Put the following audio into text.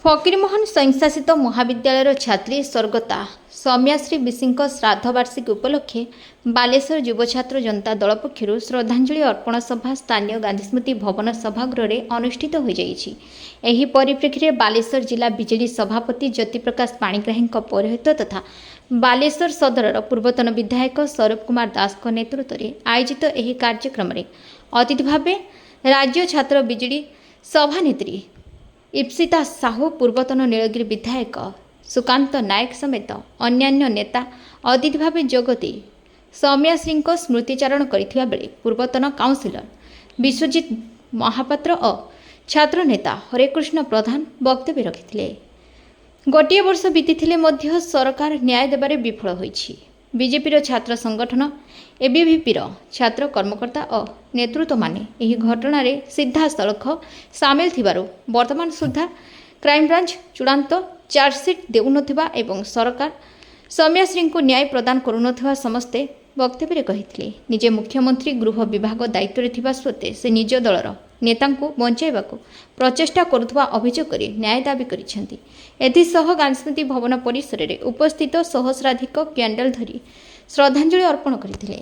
ଫକୀରମୋହନ ସ୍ୱୟଂଶାସିତ ମହାବିଦ୍ୟାଳୟର ଛାତ୍ରୀ ସ୍ୱର୍ଗତା ସୌମ୍ୟାଶ୍ରୀ ବିଶୀଙ୍କ ଶ୍ରାଦ୍ଧ ବାର୍ଷିକୀ ଉପଲକ୍ଷେ ବାଲେଶ୍ୱର ଯୁବ ଛାତ୍ର ଜନତା ଦଳ ପକ୍ଷରୁ ଶ୍ରଦ୍ଧାଞ୍ଜଳି ଅର୍ପଣ ସଭା ସ୍ଥାନୀୟ ଗାନ୍ଧୀ ସ୍ମୃତି ଭବନ ସଭାଗୃହରେ ଅନୁଷ୍ଠିତ ହୋଇଯାଇଛି। ଏହି ପରିପ୍ରେକ୍ଷୀରେ ବାଲେଶ୍ୱର ଜିଲ୍ଲା ବିଜେଡି ସଭାପତି ଜ୍ୟୋତିପ୍ରକାଶ ପାଣିଗ୍ରାହୀଙ୍କ ପୌରୋହିତ୍ୟ ତଥା ବାଲେଶ୍ୱର ସଦରର ପୂର୍ବତନ ବିଧାୟକ ସ୍ୱରୂପ କୁମାର ଦାସଙ୍କ ନେତୃତ୍ୱରେ ଆୟୋଜିତ ଏହି କାର୍ଯ୍ୟକ୍ରମରେ ଅତିଥି ଭାବେ ରାଜ୍ୟ ଛାତ୍ର ବିଜେଡି ସଭାନେତ୍ରୀ ଇପ୍ସିତା ସାହୁ, ପୂର୍ବତନ ନୀଳଗିରି ବିଧାୟକ ସୁକାନ୍ତ ନାୟକ ସମେତ ଅନ୍ୟାନ୍ୟ ନେତା ଅତିଥି ଭାବେ ଯୋଗଦେଇ ସୌମ୍ୟାଶ୍ରୀଙ୍କ ସ୍ମୃତିଚାରଣ କରିଥିବା ବେଳେ ପୂର୍ବତନ କାଉନସିଲର ବିଶ୍ୱଜିତ ମହାପାତ୍ର ଓ ଛାତ୍ର ନେତା ହରେକୃଷ୍ଣ ପ୍ରଧାନ ବକ୍ତବ୍ୟ ରଖିଥିଲେ। ଗୋଟିଏ ବର୍ଷ ବିତିଥିଲେ ମଧ୍ୟ ସରକାର ନ୍ୟାୟ ଦେବାରେ ବିଫଳ ହୋଇଛି। ବିଜେପିର ଛାତ୍ର ସଂଗଠନ ଏବିଭିପିର ଛାତ୍ର କର୍ମକର୍ତ୍ତା ଓ ନେତୃତ୍ୱମାନେ ଏହି ଘଟଣାରେ ସିଧାସଳଖ ସାମିଲ ଥିବାରୁ ବର୍ତ୍ତମାନ ସୁଦ୍ଧା କ୍ରାଇମବ୍ରାଞ୍ଚ ଚୂଡ଼ାନ୍ତ ଚାର୍ଜସିଟ୍ ଦେଉନଥିବା ଏବଂ ସରକାର ସୌମ୍ୟାଶ୍ରୀଙ୍କୁ ନ୍ୟାୟ ପ୍ରଦାନ କରୁନଥିବା ସମସ୍ତେ ବକ୍ତବ୍ୟରେ କହିଥିଲେ। ନିଜେ ମୁଖ୍ୟମନ୍ତ୍ରୀ ଗୃହ ବିଭାଗ ଦାୟିତ୍ୱରେ ଥିବା ସତ୍ତ୍ୱେ ସେ ନିଜ ଦଳର ନେତାଙ୍କୁ ବଞ୍ଚାଇବାକୁ ପ୍ରଚେଷ୍ଟା କରୁଥିବା ଅଭିଯୋଗ କରି ନ୍ୟାୟ ଦାବି କରିଛନ୍ତି। ଏଥିସହ ଗାନ୍ଧୀ ସ୍ମୃତି ଭବନ ପରିସରରେ ଉପସ୍ଥିତ ସହସ୍ରାଧିକ କ୍ୟାଣ୍ଡେଲ ଧରି ଶ୍ରଦ୍ଧାଞ୍ଜଳି ଅର୍ପଣ କରିଥିଲେ।